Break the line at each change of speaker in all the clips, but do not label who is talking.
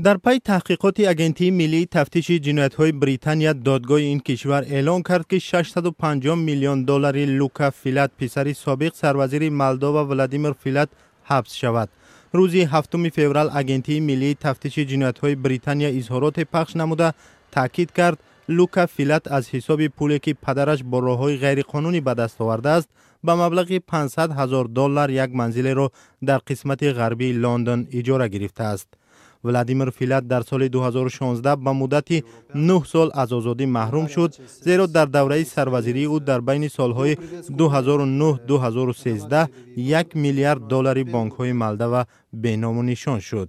در پی تحقیقات اگنتی ملی تفتیش جنایت‌های بریتانیا، دادگاه این کشور اعلام کرد که 650 میلیون دلار لوکا فیلات پسر سابق سروزیر مالدووا ولادیمیر فیلات حبس شود. روز 7 فوریه اگنتی ملی تفتیش جنایت‌های بریتانیا اظهارات پخش نموده تاکید کرد لوکا فیلات از حساب پولی که پدرش با راه‌های غیرقانونی به دست آورده است به مبلغ 500,000 دلار یک منزل را در قسمت غربی لندن اجاره گرفته است. ولادیمیر فیلات در سال 2016 به مدت 9 سال از آزادی محروم شد، زیرا در دوره سروزیری او در بین سالهای 2009-2013 1 میلیارد دلار بانک‌های مالدووا بینام و نشان شد.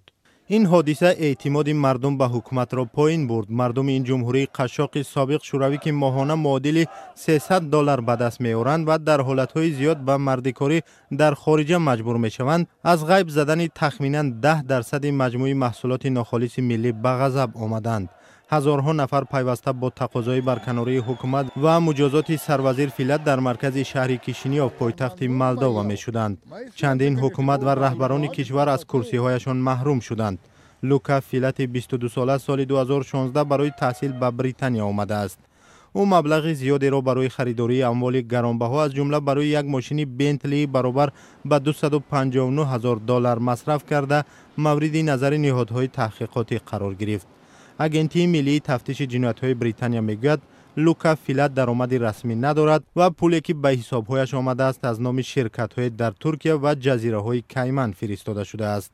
این حادثه اعتماد مردم به حکومت را پایین برد. مردم این جمهوری قشاق سابق شوروی که ماهانه معادل 300 دلار به دست می‌آورند و در حالت‌های زیاد به مردکاری در خارج مجبور می‌شوند، از غیب زدن تخمیناً 10% مجموع محصولات ناخالص ملی به غضب آمدند. هزارها نفر پیوسته با تقاضای برکناری حکومت و مجازات سروزیر فیلات در مرکز شهر کیشینیوف پایتخت مالدووا می شدند. چندین حکومت و رهبران کشور از کرسی هایشان محروم شدند. لوکا فیلات 22 ساله سال 2016 برای تحصیل به بریتانیا آمده است. او مبلغ زیادی را برای خریداری اموال گرانبها از جمله برای یک ماشین بنتلی برابر به 259,000 دلار مصرف کرده مورد نظر نهادهای تحقیقاتی قرار گرفت. اگنتی ملی تفتیش جنایت‌های بریتانیا میگوید لوکا فیلات درآمد رسمی ندارد و پولی که به حساب‌هایش آمده است از نام شرکت‌های در ترکیه و جزیره‌های کیمن فرستاده شده است.